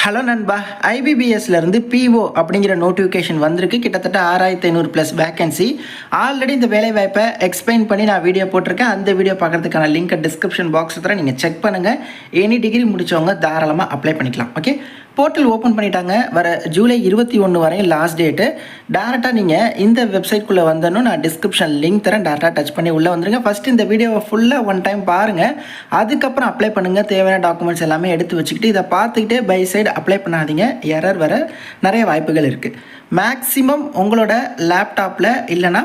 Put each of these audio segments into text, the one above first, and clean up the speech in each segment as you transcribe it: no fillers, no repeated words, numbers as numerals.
Hello நண்பா, ஐபிபிஎஸ்லேருந்து PO அப்படிங்கிற notification வந்திருக்கு. கிட்டத்தட்ட 6500 ப்ளஸ் வேகன்சி. ஆல்ரெடி இந்த வேலைவாய்ப்பை எக்ஸ்பிளைன் பண்ணி நான் வீடியோ போட்டிருக்கேன். அந்த வீடியோ பார்க்குறதுக்கான லிங்க்கை டிஸ்கிரிப்ஷன் பாக்ஸ் தர நீங்கள் செக் பண்ணுங்கள். எனி டிகிரி முடித்தவங்க தாராளமாக அப்ளை பண்ணிக்கலாம். ஓகே, போர்ட்டல் ஓப்பன் பண்ணிட்டாங்க. வர ஜூலை 21 வரையும் லாஸ்ட் டேட்டு. டேரெக்டாக நீங்கள் இந்த வெப்சைட்குள்ளே வந்தோன்னு நான் டிஸ்கிரிப்ஷன் லிங்க் தரேன். டேரெக்டாக டச் பண்ணி உள்ளே வந்துருங்க. ஃபஸ்ட்டு இந்த வீடியோவை ஃபுல்லாக ஒன் டைம் பாருங்கள். அதுக்கப்புறம் அப்ளை பண்ணுங்கள். தேவையான டாக்குமெண்ட்ஸ் எல்லாமே எடுத்து வச்சுக்கிட்டு இதை பார்த்துக்கிட்டே பை சைடு அப்ளை பண்ணாதீங்க. எரர் வர நிறைய வாய்ப்புகள் இருக்குது. மேக்ஸிமம் உங்களோட லேப்டாப்பில் இல்லைனா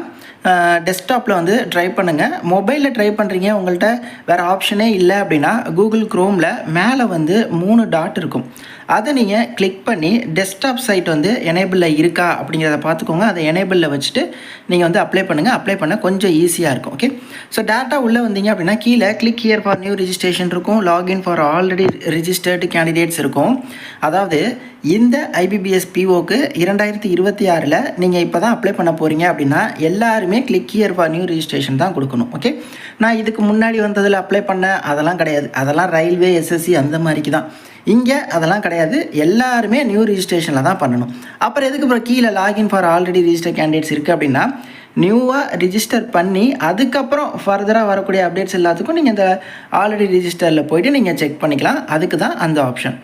டெஸ்க்டாப்பில் வந்து ட்ரை பண்ணுங்கள். மொபைலில் ட்ரை பண்ணுறீங்க, உங்கள்கிட்ட வேறு ஆப்ஷனே இல்லை அப்படின்னா கூகுள் க்ரோமில் மேலே வந்து 3 டாட் இருக்கும். அதை நீங்கள் கிளிக் பண்ணி டெஸ்க்டாப் சைட் வந்து எனேபிளில் இருக்கா அப்படிங்கிறத பார்த்துக்கோங்க. அதை எனேபிளில் வச்சுட்டு நீங்கள் வந்து அப்ளை பண்ணுங்கள். அப்ளை பண்ண கொஞ்சம் ஈஸியாக இருக்கும். ஓகே, ஸோ டேட்டா உள்ளே வந்தீங்க அப்படின்னா கீழே click here for new registration இருக்கும். Login for already registered candidates இருக்கும். அதாவது இந்த ஐபிபிஎஸ் பிஓக்கு 2026 நீங்கள் இப்போ தான் அப்ளை பண்ண போகிறீங்க அப்படின்னா எல்லாருமே click here for new registration தான் கொடுக்கணும். ஓகே, நான் இதுக்கு முன்னாடி வந்ததில் அப்ளை பண்ண அதெல்லாம் கிடையாது. அதெல்லாம் ரயில்வே, எஸ்எஸ்சி அந்த மாதிரிக்கு தான். இங்கே அதெல்லாம் கிடையாது. எல்லாருமே நியூ ரிஜிஸ்ட்ரேஷனில் தான் பண்ணணும். அப்புறம் எதுக்கு அப்புறம் கீழே login for already register candidates இருக்குது அப்படின்னா நியூவாக ரிஜிஸ்டர் பண்ணி அதுக்கப்புறம் ஃபர்தராக வரக்கூடிய அப்டேட்ஸ் எல்லாத்துக்கும் நீங்கள் இந்த ஆல்ரெடி ரிஜிஸ்டரில் போய்ட்டு நீங்கள் செக் பண்ணிக்கலாம். அதுக்கு தான் அந்த ஆப்ஷன்.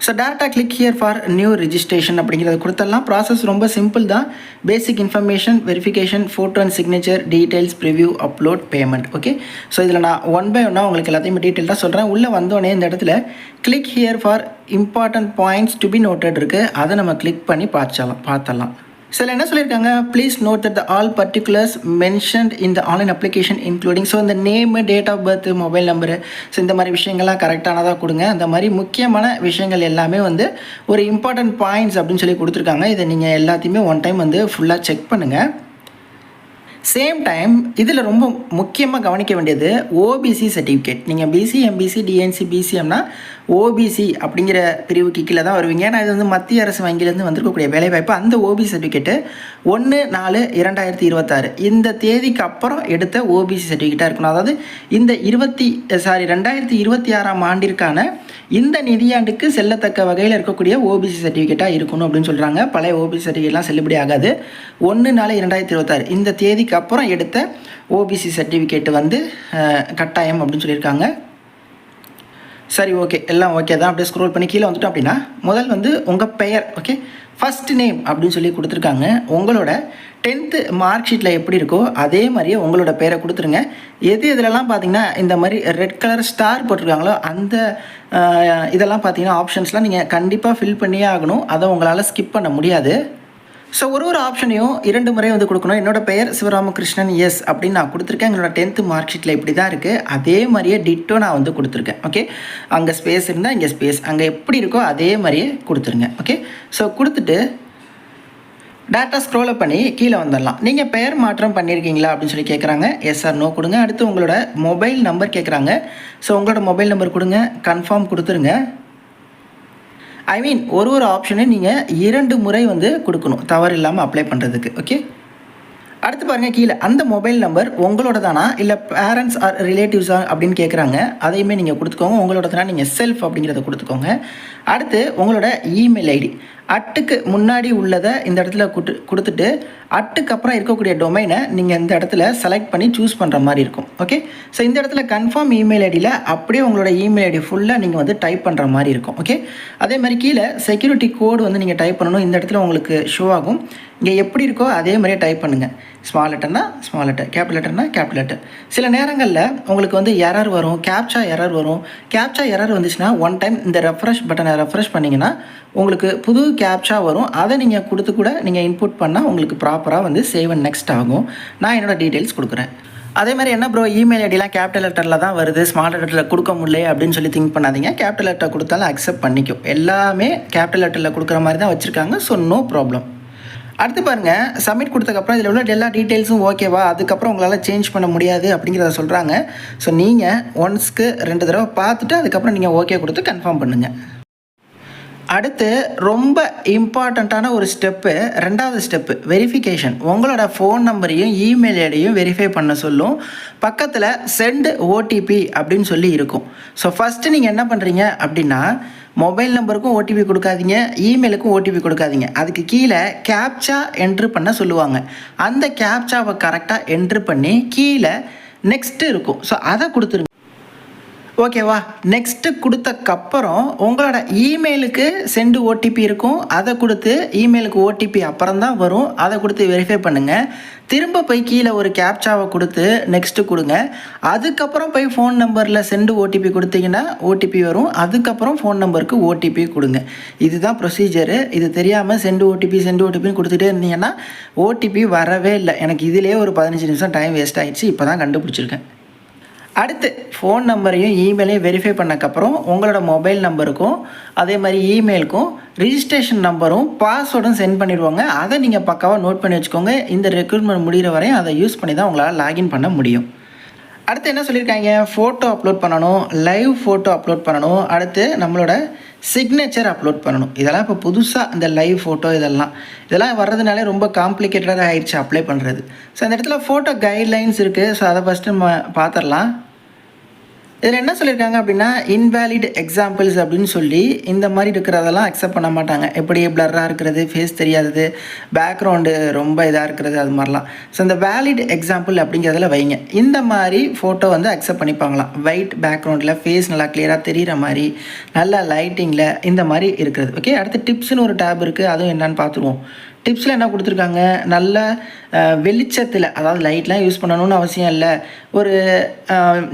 ஸோ டேரெக்டாக click here for new registration அப்படிங்கிறத கொடுத்துடலாம். ப்ராசஸ் ரொம்ப சிம்பிள் தான். பேசிக் information, verification, photo and signature, details, preview, upload, payment. Okay, so இதில் நான் ஒன் பை ஒன்னாக உங்களுக்கு எல்லாத்தையும் டீட்டெயில்டாக சொல்கிறேன். உள்ளே வந்தோடனே இந்த இடத்துல click here for important points to be noted இருக்குது. அதை நம்ம கிளிக் பண்ணி பார்த்தலாம். சில என்ன சொல்லியிருக்காங்க, please note that the all particulars mentioned in the online application including, so இந்த name, date of birth, mobile number, so இந்த மாதிரி விஷயங்கள்லாம் கரெக்டானதாக கொடுங்க. அந்த மாதிரி முக்கியமான விஷயங்கள் எல்லாமே வந்து ஒரு இம்பார்ட்டன்ட் பாயிண்ட்ஸ் அப்படின்னு சொல்லி கொடுத்துருக்காங்க. இதை நீங்கள் எல்லாத்தையுமே ஒன் டைம் வந்து ஃபுல்லாக செக் பண்ணுங்கள். சேம் டைம் இதில் ரொம்ப முக்கியமாக கவனிக்க வேண்டியது ஓபிசி சர்டிஃபிகேட். நீங்கள் பிசி, எம்பிசி, டிஎன்சி, பிசிஎம்னா ஓபிசி அப்படிங்கிற பிரிவுக்கு கீழே தான் வருவீங்க. ஏன்னா இது வந்து மத்திய அரசு வங்கியிலேருந்து வந்திருக்கக்கூடிய வேலைவாய்ப்பு. அந்த ஓபிசி சர்டிஃபிகேட்டு 1/4/2026 இந்த தேதிக்கு அப்புறம் எடுத்த ஓபிசி சர்டிஃபிகேட்டாக இருக்கணும். அதாவது இந்த 2026ஆம் ஆண்டிற்கான இந்த நிதியாண்டுக்கு செல்லத்தக்க வகையில் இருக்கக்கூடிய ஓபிசி சர்டிஃபிகேட்டாக இருக்கணும் அப்படின்னு சொல்கிறாங்க. பழைய ஓபிசி சர்டிஃபிகேட்லாம் செல்லுபடி ஆகாது. 1/4/2026 இந்த தேதிக்கு அப்புறம் எடுத்த ஓபிசி சர்டிஃபிகேட்டு வந்து கட்டாயம் அப்படின்னு சொல்லியிருக்காங்க. சரி, ஓகே, எல்லாம் ஓகே தான். அப்படியே ஸ்க்ரோல் பண்ணி கீழே வந்துட்டோம் அப்படின்னா முதல் வந்து உங்கள் பெயர். ஓகே, ஃபஸ்ட் நேம் அப்படின்னு சொல்லி கொடுத்துருக்காங்க. உங்களோட 10th மார்க் ஷீட்டில் எப்படி இருக்கோ அதே மாதிரியே உங்களோட பேரை கொடுத்துருங்க. இதிலெல்லாம் பார்த்தீங்கன்னா இந்த மாதிரி ரெட் கலர் ஸ்டார் போட்டிருக்காங்களோ அந்த இதெல்லாம் பார்த்தீங்கன்னா ஆப்ஷன்ஸ்லாம் நீங்கள் கண்டிப்பாக ஃபில் பண்ணியே ஆகணும். அதை உங்களால் ஸ்கிப் பண்ண முடியாது. ஸோ ஒரு ஆப்ஷனையும் 2 முறை வந்து கொடுக்கணும். என்னோடய பெயர் சிவராமகிருஷ்ணன் எஸ் அப்படின்னு நான் கொடுத்துருக்கேன். எங்களோட 10th மார்க் ஷீட்டில் இப்படி தான் இருக்குது. அதே மாதிரியே டிட்டோ நான் வந்து கொடுத்துருக்கேன். ஓகே, அங்கே ஸ்பேஸ் இருந்தால் இங்கே ஸ்பேஸ், அங்கே எப்படி இருக்கோ அதே மாதிரியே கொடுத்துருங்க. ஓகே, ஸோ கொடுத்துட்டு டேட்டா ஸ்க்ரோலை பண்ணி கீழே வந்துடலாம். நீங்கள் பெயர் மாற்றம் பண்ணியிருக்கீங்களா அப்படின்னு சொல்லி கேட்குறாங்க. எஸ் ஆர் நோ கொடுங்க. அடுத்து உங்களோட மொபைல் நம்பர் கேட்குறாங்க. ஸோ உங்களோட மொபைல் நம்பர் கொடுங்க. கன்ஃபார்ம் கொடுத்துருங்க. ஒரு ஆப்ஷனையும் நீங்கள் 2 முறை வந்து கொடுக்கணும், தவறு இல்லாமல் அப்ளை பண்ணுறதுக்கு. ஓகே, அடுத்து பாருங்கள் கீழே அந்த மொபைல் நம்பர் உங்களோட தானா இல்லை பேரண்ட்ஸ் ஆர் ரிலேட்டிவ்ஸா அப்படின்னு கேட்குறாங்க. அதையுமே நீங்கள் கொடுத்துக்கோங்க. உங்களோட தானே நீங்கள் செல்ஃப் அப்படிங்கிறத கொடுத்துக்கோங்க. அடுத்து உங்களோட இமெயில் ஐடி அட்டுக்கு முன்னாடி உள்ளதை இந்த இடத்துல கொடுத்துட்டு அட்டுக்கு அப்புறம் இருக்கக்கூடிய டொமைனை நீங்கள் இந்த இடத்துல செலக்ட் பண்ணி சூஸ் பண்ணுற மாதிரி இருக்கும். ஓகே, ஸோ இந்த இடத்துல கன்ஃபார்ம் இமெயில் ஐடியில் அப்படியே உங்களோட இமெயில் ஐடி ஃபுல்லாக நீங்கள் வந்து டைப் பண்ணுற மாதிரி இருக்கும். ஓகே, அதே மாதிரி கீழே செக்யூரிட்டி கோடு வந்து நீங்கள் டைப் பண்ணணும். இந்த இடத்துல உங்களுக்கு ஷோ ஆகும். இங்கே எப்படி இருக்கோ அதே மாதிரியே டைப் பண்ணுங்கள். ஸ்மால் லெட்டர்னா ஸ்மால் லெட்டர், கேபிட்டல் லெட்டர்னா கேபிட்டல் லெட்டர். சில நேரங்களில் உங்களுக்கு வந்து எரர் வரும், கேப்சா எரர் வரும். கேப்சா எரர் வந்துச்சுன்னா ஒன் டைம் இந்த ரெஃப்ரெஷ் பட்டனை ரெஃப்ரெஷ் பண்ணிங்கன்னா உங்களுக்கு புது கேப்சா வரும். அதை நீங்கள் கொடுத்து கூட நீங்கள் இன்புட் பண்ணால் உங்களுக்கு ப்ராப்பராக வந்து சேவ் அண்ட் நெக்ஸ்ட் ஆகும். நான் என்னோடய டீட்டெயில்ஸ் கொடுக்குறேன். அதே மாதிரி என்ன ப்ரோ, இமெயில் ஐடிலாம் கேபிட்டல் லெட்டரில் தான் வருது, ஸ்மால் லெட்டரில் கொடுக்க முடியல அப்படின்னு சொல்லி திங்க் பண்ணாதீங்க. கேபிட்டல் லெட்டர் கொடுத்தாலும் அக்செப்ட் பண்ணிக்கும். எல்லாமே கேபிட்டல் லெட்டரில் கொடுக்குற மாதிரி தான் வச்சுருக்காங்க. So no problem. அடுத்து பாருங்கள், சப்மிட் கொடுத்தக்கப்புறம் இதில் உள்ள எல்லா டீட்டெயில்ஸும் ஓகேவா, அதுக்கப்புறம் உங்களால் சேஞ்ச் பண்ண முடியாது அப்படிங்கிறத சொல்கிறாங்க. ஸோ நீங்கள் ஒன்ஸ்க்கு 2 தடவை பார்த்துட்டு அதுக்கப்புறம் நீங்கள் ஓகே கொடுத்து கன்ஃபார்ம் பண்ணுங்கள். அடுத்து ரொம்ப இம்பார்ட்டண்ட்டான ஒரு ஸ்டெப்பு, ரெண்டாவது ஸ்டெப்பு வெரிஃபிகேஷன். உங்களோட ஃபோன் நம்பரையும் இமெயில் ஐடியும் வெரிஃபை பண்ண சொல்லும். பக்கத்தில் சென்ட் ஓடிபி அப்படின்னு சொல்லி இருக்கும். ஸோ ஃபஸ்ட்டு நீங்கள் என்ன பண்ணுறீங்க அப்படின்னா, மொபைல் நம்பருக்கும் ஓடிபி கொடுக்காதீங்க, இமெயிலுக்கும் ஓடிபி கொடுக்காதீங்க. அதுக்கு கீழே கேப்சா என்ட்ரு பண்ண சொல்லுவாங்க. அந்த கேப்சாவை கரெக்டாக என்ட்ரு பண்ணி கீழே நெக்ஸ்ட்டு இருக்கும். ஸோ அதை கொடுத்துருங்க. ஓகேவா? நெக்ஸ்ட்டு கொடுத்தக்கப்புறம் உங்களோட இமெயிலுக்கு சென்டு ஓடிபி இருக்கும். அதை கொடுத்து இமெயிலுக்கு ஓடிபி அப்புறம் தான் வரும். அதை கொடுத்து வெரிஃபை பண்ணுங்கள். திரும்ப போய் கீழே ஒரு கேப்சாவை கொடுத்து நெக்ஸ்ட்டு கொடுங்க. அதுக்கப்புறம் போய் ஃபோன் நம்பரில் சென்டு ஓடிபி கொடுத்தீங்கன்னா ஓடிபி வரும். அதுக்கப்புறம் ஃபோன் நம்பருக்கு ஓடிபி கொடுங்க. இதுதான் ப்ரொசீஜரு. இது தெரியாமல் சென்டு ஓடிபின்னு கொடுத்துட்டே இருந்தீங்கன்னா ஓடிபி வரவே இல்லை. எனக்கு இதிலே ஒரு 15 நிமிஷம் டைம் வேஸ்ட் ஆகிடுச்சு. இப்போ தான் கண்டுபிடிச்சிருக்கேன். அடுத்து ஃபோன் நம்பரையும் இமெயிலையும் வெரிஃபை பண்ணக்கப்புறம் உங்களோட மொபைல் நம்பருக்கும் அதே மாதிரி இமெயிலுக்கும் ரிஜிஸ்ட்ரேஷன் நம்பரும் பாஸ்வேர்டும் சென்ட் பண்ணிடுவாங்க. அதை நீங்கள் பக்காவாக நோட் பண்ணி வச்சுக்கோங்க. இந்த ரெக்ரூட்மெண்ட் முடிகிற வரையும் அதை யூஸ் பண்ணி தான் உங்களால் லாகின் பண்ண முடியும். அடுத்து என்ன சொல்லியிருக்காங்க, ஃபோட்டோ அப்லோட் பண்ணணும், லைவ் ஃபோட்டோ அப்லோட் பண்ணணும், அடுத்து நம்மளோட சிக்னேச்சர் அப்லோட் பண்ணணும். இதெல்லாம் இப்போ புதுசாக இந்த லைவ் ஃபோட்டோ இதெல்லாம் வர்றதுனாலே ரொம்ப காம்ப்ளிகேட்டடாக ஆயிடுச்சு அப்ளை பண்ணுறது. ஸோ அந்த இடத்துல ஃபோட்டோ கைட்லைன்ஸ் இருக்குது. ஸோ அதை ஃபஸ்ட்டு நம்ம பார்த்துடலாம். இதில் என்ன சொல்லியிருக்காங்க அப்படின்னா, இன்வேலிட் எக்ஸாம்பிள்ஸ் அப்படின்னு சொல்லி இந்த மாதிரி இருக்கிறதெல்லாம் அக்செப்ட் பண்ண மாட்டாங்க. எப்படி பிளர்ராக இருக்கிறது, ஃபேஸ் தெரியாதது, பேக்ரவுண்டு ரொம்ப இதாக இருக்கிறது, அது மாதிரிலாம். ஸோ இந்த வேலிட் எக்ஸாம்பிள் அப்படிங்கிறதுல வைங்க. இந்த மாதிரி ஃபோட்டோ வந்து அக்செப்ட் பண்ணிப்பாங்களாம். ஒயிட் பேக்ரவுண்டில் ஃபேஸ் நல்லா கிளியராக தெரிகிற மாதிரி, நல்ல லைட்டிங்கில் இந்த மாதிரி இருக்கிறது. ஓகே, அடுத்து டிப்ஸ்னு ஒரு டேப் இருக்குது. அதுவும் என்னன்னு பார்த்துருவோம். டிப்ஸில் என்ன கொடுத்துருக்காங்க, நல்ல வெளிச்சத்தில், அதாவது லைட்லாம் யூஸ் பண்ணணும்னு அவசியம் இல்லை. ஒரு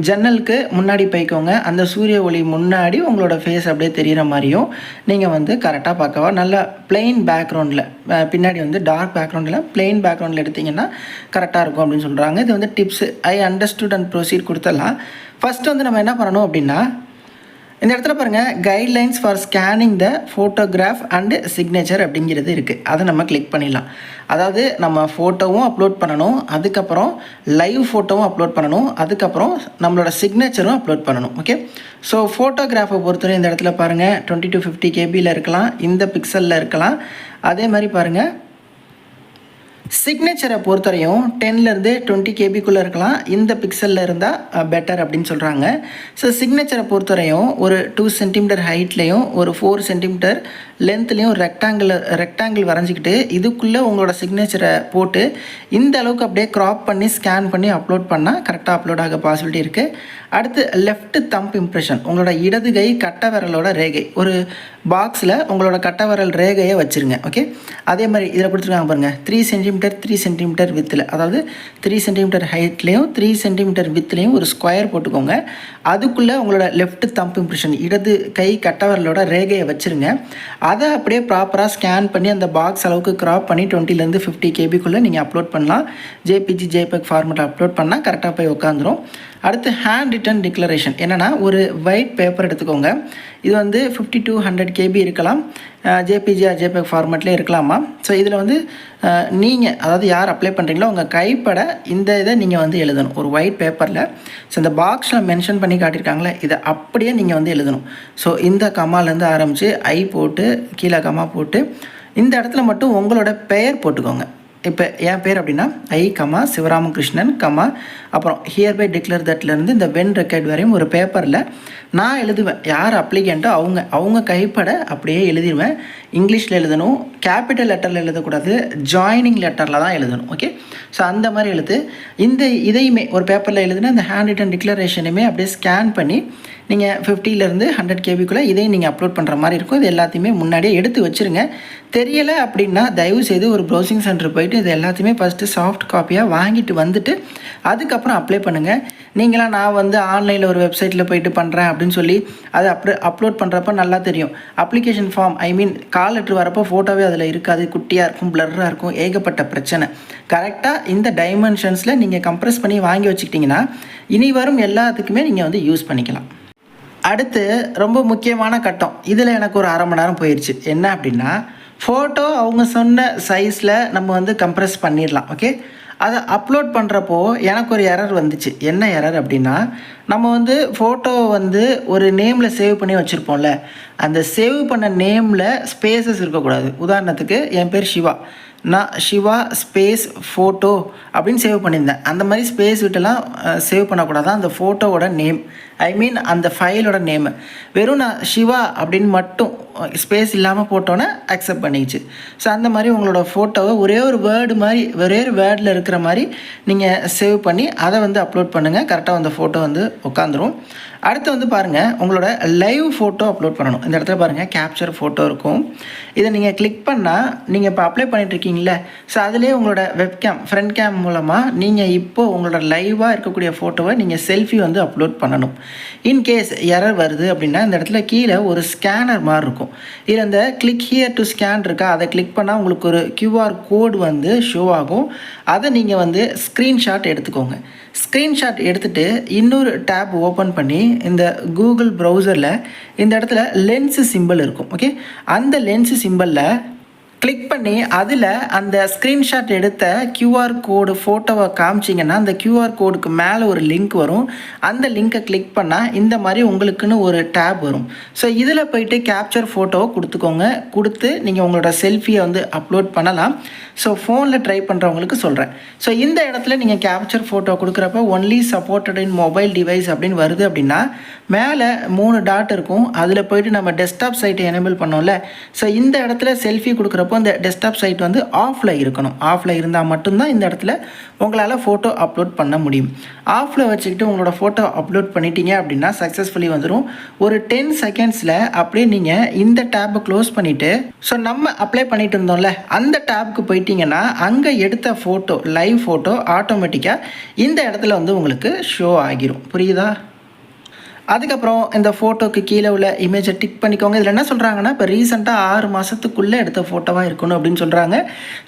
ஜன்னலுக்கு முன்னாடி போய்க்கோங்க. அந்த சூரிய ஒளி முன்னாடி உங்களோட ஃபேஸ் அப்படியே தெரிகிற மாதிரியும் நீங்கள் வந்து கரெக்டாக பார்க்கவா. நல்ல பிளெயின் பேக்ரவுண்டில், பின்னாடி வந்து டார்க் பேக்ரவுண்டில் பிளெயின் பேக்ரவுண்டில் எடுத்திங்கன்னா கரெக்டாக இருக்கும் அப்படின்னு சொல்கிறாங்க. இது வந்து tips. I understood and proceed கொடுத்துடலாம். ஃபஸ்ட்டு வந்து நம்ம என்ன பண்ணணும் அப்படின்னா, இந்த இடத்துல பாருங்கள், guidelines for scanning the photograph and signature அப்படிங்கிறது இருக்குது. அதை நம்ம கிளிக் பண்ணிடலாம். அதாவது நம்ம ஃபோட்டோவும் அப்லோட் பண்ணணும், அதுக்கப்புறம் லைவ் ஃபோட்டோவும் அப்லோட் பண்ணணும், அதுக்கப்புறம் நம்மளோட சிக்னேச்சரும் அப்லோட் பண்ணணும். ஓகே, ஸோ ஃபோட்டோகிராஃபை பொறுத்தவரை இந்த இடத்துல பாருங்கள் 20 to 50 கேபியில் இருக்கலாம், இந்த பிக்சலில் இருக்கலாம். அதே மாதிரி பாருங்கள், சிக்னேச்சரை பொறுத்தவரையும் 10லேருந்து 20 கேபிக்குள்ளே இருக்கலாம். இந்த பிக்சலில் இருந்தால் பெட்டர் அப்படின்னு சொல்கிறாங்க. ஸோ சிக்னேச்சரை பொறுத்தவரையும் ஒரு 2 சென்டிமீட்டர் ஹைட்லேயும் ஒரு 4 சென்டிமீட்டர் லென்த்லேயும் ரெக்டாங்கிள் வரைஞ்சிக்கிட்டு இதுக்குள்ளே உங்களோட சிக்னேச்சரை போட்டு இந்த அளவுக்கு அப்படியே க்ராப் பண்ணி ஸ்கேன் பண்ணி அப்லோட் பண்ணால் கரெக்டாக அப்லோட் ஆக பாசிபிலிட்டி இருக்குது. அடுத்து லெஃப்ட் தம்ப் இம்ப்ரெஷன், உங்களோட இடது கை கட்டை விரலோட ரேகை ஒரு பாக்ஸில் உங்களோட கட்டை விரல் ரேகையை வச்சுருங்க. ஓகே, அதே மாதிரி இதில் கொடுத்துருக்காங்க பாருங்கள், 3 சென்டிமீட்டர் வித்தில், அதாவது 3 சென்டிமீட்டர் ஹைட்லேயும் 3 சென்டிமீட்டர் வித்துலேயும் ஒரு ஸ்கொயர் போட்டுக்கோங்க. அதுக்குள்ளே உங்களோட லெஃப்ட் தம்ப் இம்ப்ரெஷன் இடது கை கட்டை விரலோட ரேகையை வச்சுருங்க. அதை அப்படியே ப்ராப்பராக ஸ்கேன் பண்ணி அந்த பாக்ஸ் அளவுக்கு க்ராப் பண்ணி 20லேருந்து 50 கேபிக்குள்ளே நீங்கள் அப்லோட் பண்ணலாம். ஜேபிஜி ஜேபெக் ஃபார்மேட்டில் அப்லோட் பண்ணால் கரெக்டாக போய் உட்காந்துரும். அடுத்து ஹேண்ட் ரிட்டன் டிக்ளரேஷன் என்னென்னா, ஒரு ஒயிட் பேப்பர் எடுத்துக்கோங்க. இது வந்து 50 to 100 கேபி இருக்கலாம், ஜேபிஜி ஆர் ஜேபெக் ஃபார்மேட்லேயே இருக்கலாமா. ஸோ இதில் வந்து நீங்கள், அதாவது யார் அப்ளை பண்ணுறீங்களோ உங்கள் கைப்பட இந்த இதை நீங்கள் வந்து எழுதணும் ஒரு ஒயிட் பேப்பரில். ஸோ இந்த பாக்ஸில் மென்ஷன் பண்ணி காட்டியிருக்காங்களே, இதை அப்படியே நீங்கள் வந்து எழுதணும். ஸோ இந்த கமாலேருந்து ஆரம்பித்து ஐ போட்டு கீழே கமா போட்டு இந்த இடத்துல மட்டும் உங்களோட பெயர் போட்டுக்கோங்க. இப்போ என் பேர் அப்படின்னா ஐ கமா சிவராமகிருஷ்ணன் கமா அப்புறம் ஹியர் பை டிக்ளேர் தட்லேருந்து இந்த வென் ரெக்கார்ட் வரையும் ஒரு பேப்பரில் நான் எழுதுவேன். யார் அப்ளிகண்ட்டோ அவங்க கைப்பட அப்படியே எழுதிடுவேன். இங்கிலீஷில் எழுதணும், கேபிட்டல் லெட்டரில் எழுதக்கூடாது, ஜாயினிங் லெட்டரில் தான் எழுதணும். ஓகே, ஸோ அந்த மாதிரி எழுது. இதையுமே ஒரு பேப்பரில் எழுதுனா இந்த ஹேண்ட் ரிட்டன் டிக்ளரேஷனையுமே அப்படியே ஸ்கேன் பண்ணி நீங்கள் 50லேருந்து 100 கேபிக்குள்ளே இதையும் நீங்கள் அப்லோட் பண்ணுற மாதிரி இருக்கும். இது எல்லாத்தையுமே முன்னாடியே எடுத்து வச்சுருங்க. தெரியலை அப்படின்னா தயவுசெய்து ஒரு ப்ரௌசிங் சென்டர் போயிட்டு இது எல்லாத்தையுமே ஃபஸ்ட்டு சாஃப்ட் காப்பியாக வாங்கிட்டு வந்துட்டு அதுக்கப்புறம் அப்ளை பண்ணுங்கள். நீங்களாம் நான் வந்து ஆன்லைனில் ஒரு வெப்சைட்டில் போயிட்டு பண்ணுறேன் அப்படின்னு சொல்லி அதை அப்லோட் பண்ணுறப்ப நல்லா தெரியும். அப்ளிகேஷன் ஃபார்ம் கால் லெட்ரு வரப்போ ஃபோட்டோவே அதில் இருக்காது, குட்டியாக இருக்கும், பிளர்ராக இருக்கும், ஏகப்பட்ட பிரச்சனை. கரெக்டாக இந்த டைமென்ஷன்ஸில் நீங்கள் கம்ப்ரெஸ் பண்ணி வாங்கி வச்சுக்கிட்டிங்கன்னா இனி வரும் எல்லாத்துக்குமே நீங்கள் வந்து யூஸ் பண்ணிக்கலாம். அடுத்து ரொம்ப முக்கியமான கட்டம், இதில் எனக்கு ஒரு 1/2 மணி நேரம் போயிடுச்சு. என்ன அப்படின்னா, ஃபோட்டோ அவங்க சொன்ன சைஸில் நம்ம வந்து கம்ப்ரெஸ் பண்ணிடலாம். ஓகே, அதை அப்லோட் பண்ணுறப்போ எனக்கு ஒரு எரர் வந்துச்சு. என்ன எரர் அப்படின்னா, நம்ம வந்து ஃபோட்டோவை வந்து ஒரு நேமில் சேவ் பண்ணி வச்சுருப்போம்ல, அந்த சேவ் பண்ண நேமில் ஸ்பேசஸ் இருக்கக்கூடாது. உதாரணத்துக்கு என் பேர் சிவா, நான் சிவா ஸ்பேஸ் ஃபோட்டோ அப்படின்னு சேவ் பண்ணியிருந்தேன். அந்த மாதிரி ஸ்பேஸ் விட்டுலாம் சேவ் பண்ணக்கூடாது. அந்த ஃபோட்டோவோட நேம், ஐ மீன் அந்த ஃபைலோட நேமு. வெறும் நான் சிவா அப்படின்னு மட்டும் ஸ்பேஸ் இல்லாமல் போட்டோன்னே அக்செப்ட் பண்ணிச்சு. ஸோ அந்த மாதிரி உங்களோட ஃபோட்டோவை ஒரே ஒரு வேர்டில் இருக்கிற மாதிரி நீங்கள் சேவ் பண்ணி அதை வந்து அப்லோட் பண்ணுங்கள். கரெக்டாக அந்த ஃபோட்டோ வந்து உட்காந்துரும். அடுத்து வந்து பாருங்கள், உங்களோட லைவ் ஃபோட்டோ அப்லோட் பண்ணணும். இந்த இடத்துல பாருங்கள் கேப்சர் ஃபோட்டோ இருக்கும். இதை நீங்கள் கிளிக் பண்ணால் நீங்கள் இப்போ அப்ளை பண்ணிட்டுருக்கீங்களே, ஸோ அதிலே உங்களோட வெப்கேம் ஃப்ரண்ட் கேம் மூலமாக நீங்கள் இப்போது உங்களோட லைவாக இருக்கக்கூடிய ஃபோட்டோவை நீங்கள் செல்ஃபி வந்து அப்லோட் பண்ணணும். இன்கேஸ் எரர் வருது அப்படின்னா இந்த இடத்துல கீழே ஒரு ஸ்கேனர் மாதிரி இருக்கும். இதில் இந்த கிளிக் ஹியர் டு ஸ்கேன் இருக்கா, அதை கிளிக் பண்ணால் உங்களுக்கு ஒரு கியூஆர் கோடு வந்து ஷோ ஆகும். அதை நீங்கள் வந்து ஸ்க்ரீன்ஷாட் எடுத்துக்கோங்க. ஸ்க்ரீன்ஷாட் எடுத்துகிட்டு இன்னொரு டேப் ஓப்பன் பண்ணி இந்த கூகுள் ப்ரௌசரில் இந்த இடத்துல லென்ஸு சிம்பிள் இருக்கும். ஓகே, அந்த லென்ஸு சிம்பிளில் கிளிக் பண்ணி அதில் அந்த ஸ்க்ரீன்ஷாட் எடுத்த கியூஆர் கோடு ஃபோட்டோவை காமிச்சிங்கன்னா அந்த கியூஆர் கோடுக்கு மேலே ஒரு லிங்க் வரும். அந்த லிங்க்கை கிளிக் பண்ணால் இந்த மாதிரி உங்களுக்குன்னு ஒரு டேப் வரும். ஸோ இதில் போய்ட்டு கேப்சர் ஃபோட்டோவை கொடுத்துக்கோங்க. கொடுத்து நீங்கள் உங்களோட செல்ஃபியை வந்து அப்லோட் பண்ணலாம். ஸோ ஃபோனில் ட்ரை பண்ணுறவங்களுக்கு சொல்கிறேன். ஸோ இந்த இடத்துல நீங்கள் கேப்சர் ஃபோட்டோ கொடுக்குறப்ப ஒன்லி சப்போர்ட்டட் இன் மொபைல் டிவைஸ் அப்படின்னு வருது அப்படின்னா மேலே 3 டாட் இருக்கும். அதில் போய்ட்டு நம்ம டெஸ்க்டாப் சைட்டை எனேபிள் பண்ணோம்ல, ஸோ இந்த இடத்துல செல்ஃபி கொடுக்குறப்போ இந்த டெஸ்க்டாப் சைட் வந்து ஆஃபில் இருக்கணும். ஆஃபில் இருந்தால் மட்டும்தான் இந்த இடத்துல உங்களால் ஃபோட்டோ அப்லோட் பண்ண முடியும். ஆஃபில் வச்சுக்கிட்டு உங்களோட ஃபோட்டோ அப்லோட் பண்ணிட்டீங்க அப்படின்னா சக்ஸஸ்ஃபுல்லி வந்துடும். ஒரு 10 செகண்ட்ஸில் அப்படியே நீங்கள் இந்த டேப்பை க்ளோஸ் பண்ணிவிட்டு, ஸோ நம்ம அப்ளை பண்ணிட்டு இருந்தோம்ல அந்த டேப்புக்கு போயிட்டீங்கன்னா அங்கே எடுத்த ஃபோட்டோ, லைவ் ஃபோட்டோ ஆட்டோமேட்டிக்காக இந்த இடத்துல வந்து உங்களுக்கு ஷோ ஆகிரும். புரியுதா? அதுக்கப்புறம் இந்த ஃபோட்டோக்கு கீழே உள்ள இமேஜை டிக் பண்ணிக்கோங்க. இதில் என்ன சொல்கிறாங்கன்னா, இப்போ ரீசெண்டாக 6 மாதத்துக்குள்ளே எடுத்த ஃபோட்டோவாக இருக்கணும் அப்படின்னு சொல்கிறாங்க.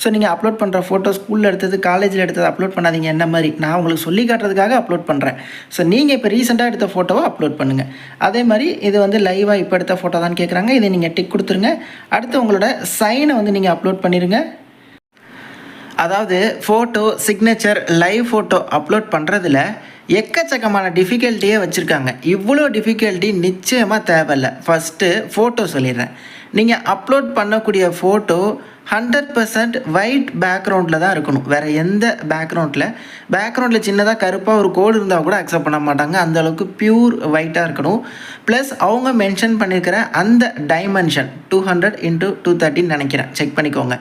ஸோ நீங்கள் அப்லோட் பண்ணுற ஃபோட்டோ ஸ்கூலில் எடுத்தது, காலேஜில் எடுத்தது அப்லோட் பண்ணாதீங்க. என்ன மாதிரி நான் உங்களுக்கு சொல்லி காட்டுறதுக்காக அப்லோட் பண்ணுறேன். ஸோ நீங்கள் இப்போ ரீசெண்டாக எடுத்த ஃபோட்டோவை அப்லோட் பண்ணுங்கள். அதே மாதிரி இது வந்து லைவாக இப்போ எடுத்த ஃபோட்டோ தான் கேட்குறாங்க. இதை நீங்கள் டிக் கொடுத்துருங்க. அடுத்து உங்களோட சைனை வந்து நீங்கள் அப்லோட் பண்ணிடுங்க. அதாவது photo, signature, live photo upload பண்ணுறதுல எக்கச்சக்கமான டிஃபிகல்ட்டியே வச்சுருக்காங்க. இவ்வளோ டிஃபிகல்ட்டி நிச்சயமாக தேவையில்லை. ஃபஸ்ட்டு ஃபோட்டோ சொல்லிடுறேன். நீங்கள் அப்லோட் பண்ணக்கூடிய ஃபோட்டோ 100% ஒயிட் பேக்ரவுண்டில் தான் இருக்கணும். வேறு எந்த பேக்ரவுண்டில் சின்னதாக கருப்பாக ஒரு கோடு இருந்தால் கூட அக்செப்ட் பண்ண மாட்டாங்க. அந்தளவுக்கு பியூர் ஒயிட்டாக இருக்கணும். ப்ளஸ் அவங்க மென்ஷன் பண்ணியிருக்கிற அந்த டைமென்ஷன் 200x230 நினைக்கிறேன், செக் பண்ணிக்கோங்க.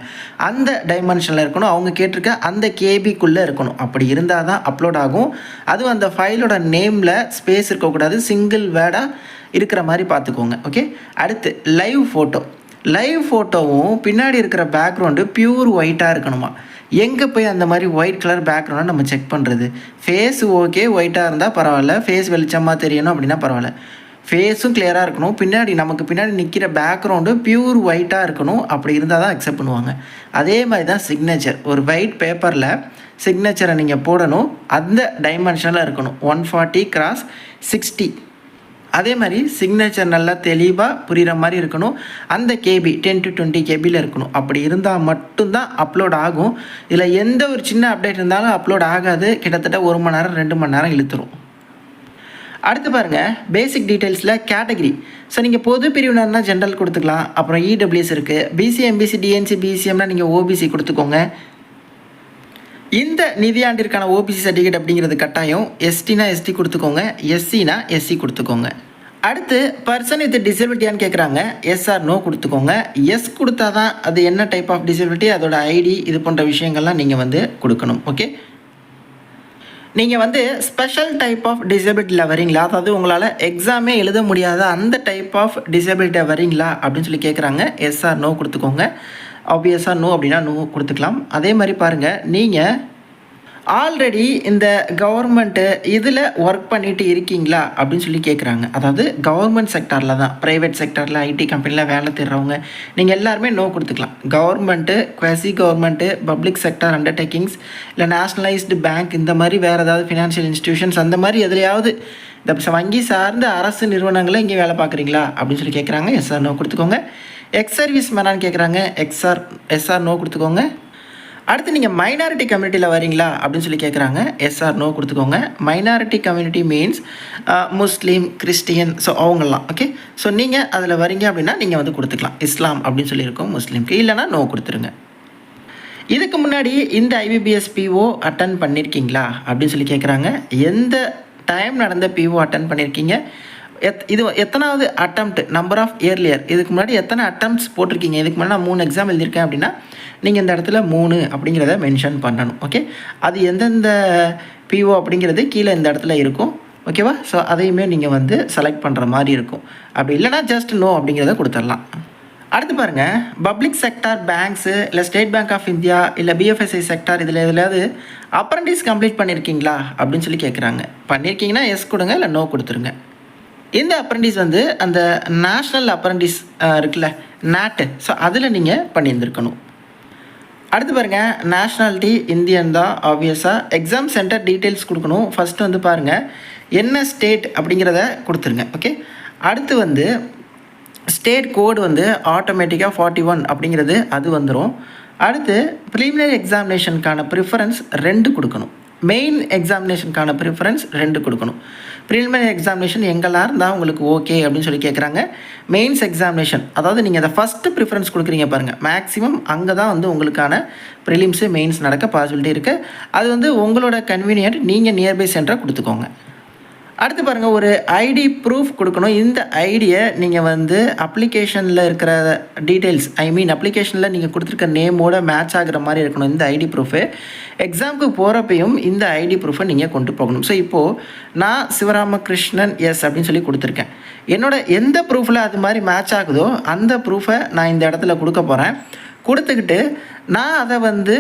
அந்த டைமென்ஷனில் இருக்கணும். அவங்க கேட்டிருக்க அந்த கேபிக்குள்ளே இருக்கணும். அப்படி இருந்தால் தான் அப்லோட் ஆகும். அதுவும் அந்த ஃபைலோட நேமில் ஸ்பேஸ் இருக்கக்கூடாது, சிங்கிள் வேர்டாக இருக்கிற மாதிரி பார்த்துக்கோங்க. ஓகே, அடுத்து லைவ் ஃபோட்டோவும் பின்னாடி இருக்கிற பேக்ரவுண்டு பியூர் ஒயிட்டாக இருக்கணுமா. எங்கே போய் அந்த மாதிரி ஒயிட் கலர் பேக்ரவுண்டை நம்ம செக் பண்ணுறது? ஃபேஸ் ஓகே ஒயிட்டாக இருந்தால் பரவாயில்ல, ஃபேஸ் வெளிச்சமாக தெரியணும் அப்படின்னா பரவாயில்ல. ஃபேஸும் கிளியராக இருக்கணும். நமக்கு பின்னாடி நிற்கிற பேக்ரவுண்டு பியூர் ஒயிட்டாக இருக்கணும். அப்படி இருந்தால் தான் அக்செப்ட் பண்ணுவாங்க. அதே மாதிரி தான் சிக்னேச்சர். ஒரு ஒயிட் பேப்பரில் சிக்னேச்சரை நீங்கள் போடணும். அந்த டைமென்ஷனில் இருக்கணும், 140x60. அதே மாதிரி சிக்னேச்சர் நல்லா தெளிவாக புரிகிற மாதிரி இருக்கணும். அந்த கேபி 10 to 20 கேபியில் இருக்கணும். அப்படி இருந்தால் மட்டும்தான் அப்லோட் ஆகும். இதில் எந்த ஒரு சின்ன அப்டேட் இருந்தாலும் அப்லோட் ஆகாது. கிட்டத்தட்ட 1 மணி நேரம் 2 மணி நேரம் இழுத்துரும். அடுத்து பாருங்கள், பேசிக் டீட்டெயில்ஸில் கேட்டகிரி. ஸோ நீங்கள் பொது பிரிவினர்னா ஜென்ரல் கொடுத்துக்கலாம். அப்புறம் இடபிள்யூஎஸ் இருக்குது. பிசி, எம்பிசி, டிஎன்சி, பிசிஎம்னா நீங்கள் ஓபிசி கொடுத்துக்கோங்க. இந்த நிதியாண்டிற்கான ஓபிசி சர்டிஃபிகேட் அப்படிங்கிறது கட்டாயம். எஸ்டினா எஸ்டி கொடுத்துக்கோங்க, எஸ்சினா எஸ்சி கொடுத்துக்கோங்க. அடுத்து பர்சன் வித் டிசபிலிட்டியான்னு கேட்குறாங்க. எஸ் ஆர் நோ கொடுத்துக்கோங்க. எஸ் கொடுத்தா தான் அது என்ன டைப் ஆஃப் டிசபிலிட்டி, அதோட ஐடி, இது போன்ற விஷயங்கள்லாம் நீங்கள் வந்து கொடுக்கணும். ஓகே, நீங்கள் வந்து ஸ்பெஷல் டைப் ஆஃப் டிசபிலிட்டியில் வரீங்களா, அதாவது உங்களால் எக்ஸாமே எழுத முடியாத அந்த டைப் ஆஃப் டிசபிலிட்டியாக வரீங்களா அப்படின்னு சொல்லி கேட்குறாங்க. எஸ் ஆர் நோ கொடுத்துக்கோங்க. ஆப்வியஸாக நோ அப்படின்னா நோ கொடுத்துக்கலாம். அதே மாதிரி பாருங்கள், நீங்கள் ஆல்ரெடி இந்த கவர்மெண்ட்டு இதில் ஒர்க் பண்ணிட்டு இருக்கீங்களா அப்படின்னு சொல்லி கேட்குறாங்க. அதாவது கவர்மெண்ட் செக்டாரில் தான், ப்ரைவேட் செக்டாரில் ஐடி கம்பெனியில் வேலை தேடுறவங்க நீங்கள் எல்லாருமே நோ கொடுத்துக்கலாம். Government, quasi government, public sector undertakings, இல்லை நேஷ்னலைஸ்டு பேங்க், இந்த மாதிரி வேறு ஏதாவது ஃபினான்ஷியல் இன்ஸ்டிடியூஷன்ஸ், அந்த மாதிரி எதுலையாவது இந்த வங்கி சார்ந்த அரசு நிறுவனங்களை இங்கே வேலை பார்க்குறீங்களா அப்படின்னு சொல்லி கேட்குறாங்க. எஸ்ஆர் நோ கொடுத்துக்கோங்க. எக்ஸ் சர்வீஸ் மேனான்னு கேட்குறாங்க. எஸ்ஆர் நோ கொடுத்துக்கோங்க. அடுத்து நீங்கள் மைனாரிட்டி கம்யூனிட்டியில் வரீங்களா அப்படின்னு சொல்லி கேட்குறாங்க. எஸ் ஆர் நோ கொடுத்துக்கோங்க. மைனாரிட்டி கம்யூனிட்டி மீன்ஸ் முஸ்லீம், கிறிஸ்டியன், ஸோ அவங்கெல்லாம். ஓகே, ஸோ நீங்கள் அதில் வரீங்க அப்படின்னா நீங்கள் வந்து கொடுத்துக்கலாம். இஸ்லாம் அப்படின்னு சொல்லியிருக்கோம் முஸ்லீம்க்கு, இல்லைனா நோ கொடுத்துருங்க. இதுக்கு முன்னாடி இந்த ஐபிபிஎஸ் பிஓ அட்டன் பண்ணியிருக்கீங்களா அப்படின்னு சொல்லி கேட்குறாங்க. எந்த டைம் நடந்த பிஓ அட்டன் பண்ணியிருக்கீங்க, இது எத்தனாவது அட்டம்ப்ட், நம்பர் ஆஃப் இயர்லியர், இதுக்கு முன்னாடி எத்தனை அட்டம்ப்ட்ஸ் போட்டிருக்கீங்க. இதுக்கு முன்னாடி நான் 3 எக்ஸாம் எழுதியிருக்கேன் அப்படின்னா நீங்கள் இந்த இடத்துல 3 அப்படிங்கிறத மென்ஷன் பண்ணணும். ஓகே, அது எந்தெந்த பிஓ அப்படிங்கிறது கீழே இந்த இடத்துல இருக்கும். ஓகேவா, ஸோ அதையுமே நீங்கள் வந்து செலக்ட் பண்ணுற மாதிரி இருக்கும். அப்படி இல்லைனா ஜஸ்ட் நோ அப்படிங்கிறத கொடுத்துடலாம். அடுத்து பாருங்கள், பப்ளிக் செக்டார் பேங்க்ஸு இல்லை ஸ்டேட் பேங்க் ஆஃப் இந்தியா இல்லை பிஎஃப்எஸ்ஐ செக்டார் இதில் எதுலையாவது அப்ரண்டிஸ் கம்ப்ளீட் பண்ணியிருக்கீங்களா அப்படின்னு சொல்லி கேட்குறாங்க. பண்ணியிருக்கீங்கன்னா எஸ் கொடுங்க, இல்லை நோ கொடுத்துருங்க. இந்த அப்ரண்டிஸ் வந்து அந்த நேஷ்னல் அப்ரண்டிஸ் இருக்குல்ல, நாட்டு, ஸோ அதில் நீங்கள் பண்ணியிருந்துருக்கணும். அடுத்து பாருங்கள், நேஷ்னாலிட்டி இந்தியன் தான் ஆப்வியஸாக. எக்ஸாம் சென்டர் டீட்டெயில்ஸ் கொடுக்கணும். ஃபஸ்ட்டு வந்து பாருங்கள் என்ன ஸ்டேட் அப்படிங்கிறத கொடுத்துருங்க. ஓகே, அடுத்து வந்து ஸ்டேட் கோடு வந்து ஆட்டோமேட்டிக்காக 41 அப்படிங்கிறது அது வந்துடும். அடுத்து ப்ரிலிமினரி எக்ஸாமினேஷனுக்கான ப்ரிஃபரன்ஸ் 2 கொடுக்கணும். மெயின் எக்ஸாமினேஷனுக்கான ப்ரிஃபரன்ஸ் 2 கொடுக்கணும். ப்ரிலிமினரி எக்ஸாமினேஷன் எங்கெல்லாம் இருந்தால் உங்களுக்கு ஓகே அப்படின்னு சொல்லி கேட்குறாங்க. மெயின்ஸ் எக்ஸாமினேஷன், அதாவது நீங்கள் அதை ஃபஸ்ட்டு ப்ரிஃபரன்ஸ் கொடுக்குறீங்க பாருங்கள், மேக்ஸிமம் அங்கே தான் வந்து உங்களுக்கான ப்ரிலிம்ஸு மெயின்ஸ் நடக்க பாசிபிலிட்டி இருக்குது. அது வந்து உங்களோட கன்வீனியன்ட், நீங்கள் நியர்பை சென்டராக கொடுத்துக்கோங்க. அடுத்து பாருங்கள், ஒரு ஐடி ப்ரூஃப் கொடுக்கணும். இந்த ஐடியை நீங்கள் வந்து அப்ளிகேஷனில் இருக்கிற டீட்டெயில்ஸ், அப்ளிகேஷனில் நீங்கள் கொடுத்துருக்க நேமோட மேட்ச் ஆகிற மாதிரி இருக்கணும் இந்த ஐடி ப்ரூஃபு. எக்ஸாமுக்கு போகிறப்பையும் இந்த ஐடி ப்ரூஃபை நீங்கள் கொண்டு போகணும். ஸோ இப்போது நான் சிவராமகிருஷ்ணன் எஸ் அப்படின்னு சொல்லி கொடுத்துருக்கேன். என்னோடய எந்த ப்ரூஃபில் அது மாதிரி மேட்ச் ஆகுதோ அந்த ப்ரூஃபை நான் இந்த இடத்துல கொடுக்க போகிறேன். கொடுத்துக்கிட்டு நான் அதை வந்து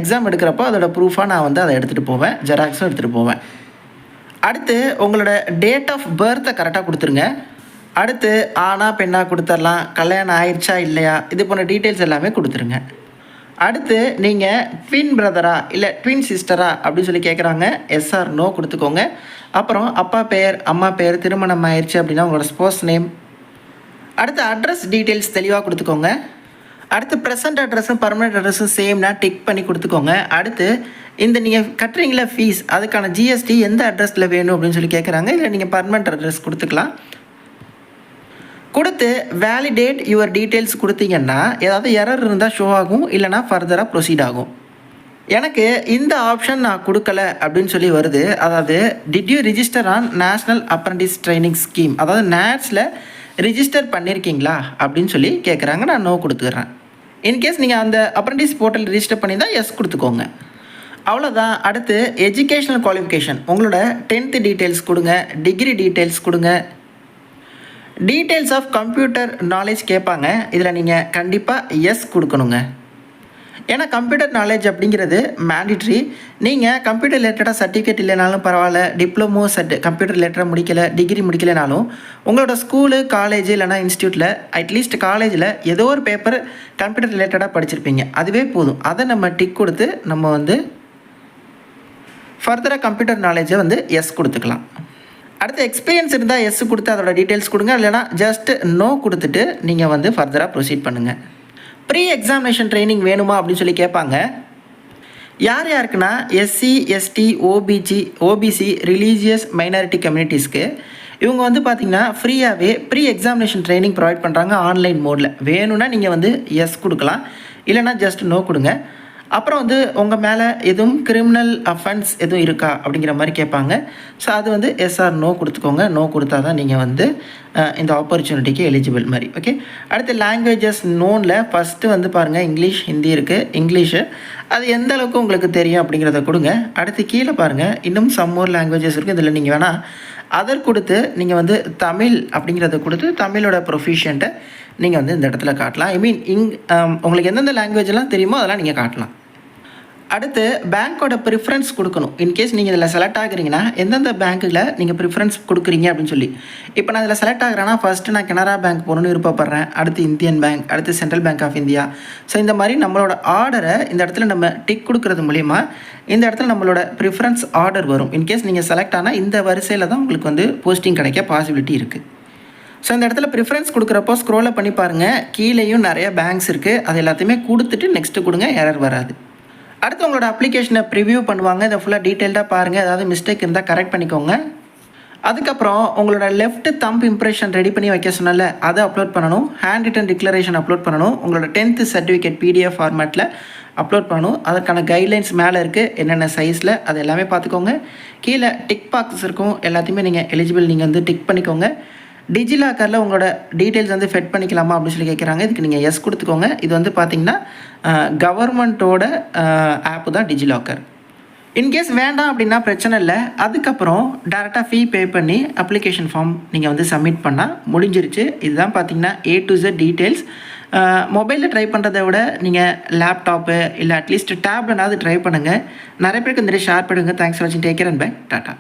எக்ஸாம் எடுக்கிறப்போ அதோடய ப்ரூஃபாக நான் வந்து அதை எடுத்துகிட்டு போவேன், ஜெராக்ஸும் எடுத்துகிட்டு போவேன். அடுத்து உங்களோட டேட் ஆஃப் பர்த்தை கரெக்டாக கொடுத்துருங்க. அடுத்து ஆனா பெண்ணாக கொடுத்துடலாம், கல்யாணம் ஆயிடுச்சா இல்லையா, இது போன்ற டீட்டெயில்ஸ் எல்லாமே கொடுத்துருங்க. அடுத்து நீங்கள் ட்வின் பிரதரா இல்லை ட்வின் சிஸ்டரா அப்படின்னு சொல்லி கேட்குறாங்க. எஸ் ஆர் நோ கொடுத்துக்கோங்க. அப்புறம் அப்பா பேர், அம்மா பேர், திருமணம் ஆயிடுச்சு அப்படின்னா உங்களோட ஸ்போர்ட்ஸ் நேம். அடுத்து அட்ரஸ் டீட்டெயில்ஸ் தெளிவாக கொடுத்துக்கோங்க. அடுத்து ப்ரெசன்ட் அட்ரஸும் பர்மனெண்ட் அட்ரஸும் சேம்னா டிக் பண்ணி கொடுத்துக்கோங்க. அடுத்து இந்த நீங்கள் கட்டுறீங்களா ஃபீஸ், அதுக்கான ஜிஎஸ்டி எந்த அட்ரஸில் வேணும் அப்படின்னு சொல்லி கேட்குறாங்க. இல்லை நீங்கள் பர்மனெண்ட் அட்ரஸ் கொடுத்துக்கலாம். கொடுத்து வேலிடேட் யுவர் டீட்டெயில்ஸ் கொடுத்தீங்கன்னா ஏதாவது எரர் இருந்தால் ஷோ ஆகும், இல்லைனா ஃபர்தராக ப்ரொசீட் ஆகும். எனக்கு இந்த ஆப்ஷன் நான் கொடுக்கல அப்படின்னு சொல்லி வருது. அதாவது did you register on national apprentice training scheme, அதாவது நேட்ஸில் ரிஜிஸ்டர் பண்ணியிருக்கீங்களா அப்படின்னு சொல்லி கேட்குறாங்க. நான் நோ கொடுத்துக்கிறேன். இன்கேஸ் நீங்கள் அந்த அப்ரண்டிஸ் போர்ட்டல் ரிஜிஸ்டர் பண்ணியிருந்தால் எஸ் கொடுத்துக்கோங்க. அவ்வளோதான். அடுத்து எஜுகேஷ்னல் குவாலிஃபிகேஷன், உங்களோட 10th டீட்டெயில்ஸ் கொடுங்க, டிகிரி டீட்டெயில்ஸ் கொடுங்க. டீட்டெயில்ஸ் ஆஃப் கம்ப்யூட்டர் நாலேஜ் கேட்பாங்க. இதில் நீங்கள் கண்டிப்பாக எஸ் கொடுக்கணுங்க. ஏன்னா கம்ப்யூட்டர் நாலேஜ் அப்படிங்கிறது மேண்டிட்ரி. நீங்கள் கம்ப்யூட்டர் ரிலேட்டடாக சர்டிஃபிகேட் இல்லைனாலும் பரவாயில்ல, டிப்ளமோ கம்ப்யூட்டர் ரிலேட்டடாக முடிக்கலை, டிகிரி முடிக்கலைனாலும் உங்களோட ஸ்கூலு, காலேஜ் இல்லைனா இன்ஸ்டியூட்டில் அட்லீஸ்ட் காலேஜில் ஏதோ ஒரு பேப்பர் கம்ப்யூட்டர் ரிலேட்டடாக படிச்சிருப்பீங்க, அதுவே போதும். அதை நம்ம டிக் கொடுத்து நம்ம வந்து ஃபர்தராக கம்ப்யூட்டர் நாலேஜை வந்து எஸ் கொடுத்துக்கலாம். அடுத்து எக்ஸ்பீரியன்ஸ் இருந்தால் எஸ் கொடுத்து அதோட டீட்டெயில்ஸ் கொடுங்க, இல்லைனா ஜஸ்ட் நோ கொடுத்துட்டு நீங்கள் வந்து ஃபர்தராக ப்ரொசீட் பண்ணுங்கள். ப்ரீ எக்ஸாமினேஷன் ட்ரைனிங் வேணுமா அப்படின்னு சொல்லி கேட்பாங்க. யார் யாருக்குன்னா SC, ST, OBC, religious minority கம்யூனிட்டிஸ்க்கு இவங்க வந்து பார்த்திங்கன்னா ஃப்ரீயாகவே ப்ரீ எக்ஸாமினேஷன் ட்ரைனிங் ப்ரொவைட் பண்ணுறாங்க ஆன்லைன் மோடில். வேணும்னா நீங்கள் வந்து எஸ் கொடுக்கலாம், இல்லைனா ஜஸ்ட் நோ கொடுங்க. அப்புறம் வந்து உங்கள் மேலே எதுவும் கிரிமினல் அஃபென்ஸ் எதுவும் இருக்கா அப்படிங்கிற மாதிரி கேட்பாங்க. ஸோ அது வந்து எஸ்ஆர் நோ கொடுத்துக்கோங்க. நோ கொடுத்தா தான் நீங்கள் வந்து இந்த ஆப்பர்ச்சுனிட்டிக்கு எலிஜிபிள் மாதிரி. ஓகே, அடுத்து லாங்குவேஜஸ் நோனில் ஃபஸ்ட்டு வந்து பாருங்கள் இங்கிலீஷ், ஹிந்தி இருக்குது. இங்கிலீஷு அது எந்த அளவுக்கு உங்களுக்கு தெரியும் அப்படிங்கிறத கொடுங்க. அடுத்து கீழே பாருங்கள் இன்னும் சம் மோர் லாங்குவேஜஸ் இருக்குது. இதில் நீங்கள் வேணால் அதர் கொடுத்து நீங்கள் வந்து தமிழ் அப்படிங்கிறத கொடுத்து தமிழோட ப்ரொஃபிஷியண்ட்டை நீங்கள் வந்து இந்த இடத்துல காட்டலாம். உங்களுக்கு எந்தெந்த லாங்குவேஜெல்லாம் தெரியுமோ அதெல்லாம் நீங்கள் காட்டலாம். அடுத்து பேங்க்கோட ப்ரிஃபரன்ஸ் கொடுக்கணும். இன்கேஸ் நீங்கள் இதில் செலக்ட் ஆகுறீங்கன்னா எந்தெந்த பேங்க்கில் நீங்கள் ப்ரிஃபரன்ஸ் கொடுக்குறீங்க அப்படின்னு சொல்லி. இப்போ நான் இதில் செலக்ட் ஆகிறேன்னா ஃபஸ்ட்டு நான் கனரா பேங்க் போகணுன்னு விருப்பப்படுறேன், அடுத்து இந்தியன் பேங்க், அடுத்து central bank of India. So இந்த மாதிரி நம்மளோட ஆர்டரை இந்த இடத்துல நம்ம டிக் கொடுக்குறது மூலிமா இந்த இடத்துல நம்மளோட ப்ரிஃபரன்ஸ் ஆர்டர் வரும். இன்கேஸ் நீங்கள் செலக்ட் ஆனால் இந்த வரிசையில் தான் உங்களுக்கு வந்து போஸ்டிங் கிடைக்க பாசிபிலிட்டி இருக்குது. ஸோ இந்த இடத்துல ப்ரிஃபரன்ஸ் கொடுக்குறப்போ ஸ்க்ரோலை பண்ணி பாருங்கள், கீழேயும் நிறைய பேங்க்ஸ் இருக்குது. அது எல்லாத்தையுமே கொடுத்துட்டு நெக்ஸ்ட்டு கொடுங்க, எரர் வராது. அடுத்து உங்களோட அப்ளிகேஷனை ப்ரிவ்யூ பண்ணுவாங்க. இதை ஃபுல்லாக டீட்டெயில்டாக பாருங்கள். ஏதாவது மிஸ்டேக் இருந்தால் கரெக்ட் பண்ணிக்கோங்க. அதுக்கப்புறம் உங்களோட லெஃப்ட் தம்ப் இம்ப்ரெஷன் ரெடி பண்ணி வைக்க சொன்னால அதை அப்லோட் பண்ணணும். ஹேண்ட் ரிட்டன் டிக்ளரேஷன் அப்லோட் பண்ணணும். உங்களோட 10th சர்டிஃபிகேட் PDF ஃபார்மேட்டில் அப்லோட் பண்ணணும். அதற்கான கைட்லைன்ஸ் மேலே இருக்குது, என்னென்ன சைஸில், அது எல்லாமே பார்த்துக்கோங்க. கீழே டிக் பாக்ஸஸ் இருக்கும், எல்லாத்தையுமே நீங்கள் எலிஜிபிள் நீங்கள் வந்து டிக் பண்ணிக்கோங்க. டிஜிலாக்கரில் உங்களோட டீட்டெயில்ஸ் வந்து ஃபெட் பண்ணிக்கலாமா அப்படின்னு சொல்லி கேட்குறாங்க. இதுக்கு நீங்கள் எஸ் கொடுத்துக்கோங்க. இது வந்து பார்த்திங்கன்னா கவர்மெண்ட்டோட ஆப்பு தான் டிஜிலாக்கர். இன்கேஸ் வேண்டாம் அப்படின்னா பிரச்சனை இல்லை. அதுக்கப்புறம் டேரெக்டாக ஃபீ பே பண்ணி அப்ளிகேஷன் ஃபார்ம் நீங்கள் வந்து சப்மிட் பண்ணால் முடிஞ்சிருச்சு. இதுதான் பார்த்தீங்கன்னா A to Z டீட்டெயில்ஸ். மொபைலில் ட்ரை பண்ணுறதை விட நீங்கள் லேப்டாப்பு இல்லை அட்லீஸ்ட் டேப்லனாவது ட்ரை பண்ணுங்கள். நிறைய பேருக்கு இந்த ஷேர் பண்ணுங்கள். தேங்க்ஸ் ஃபார் வாட்சிங். Take care and bye. Tata.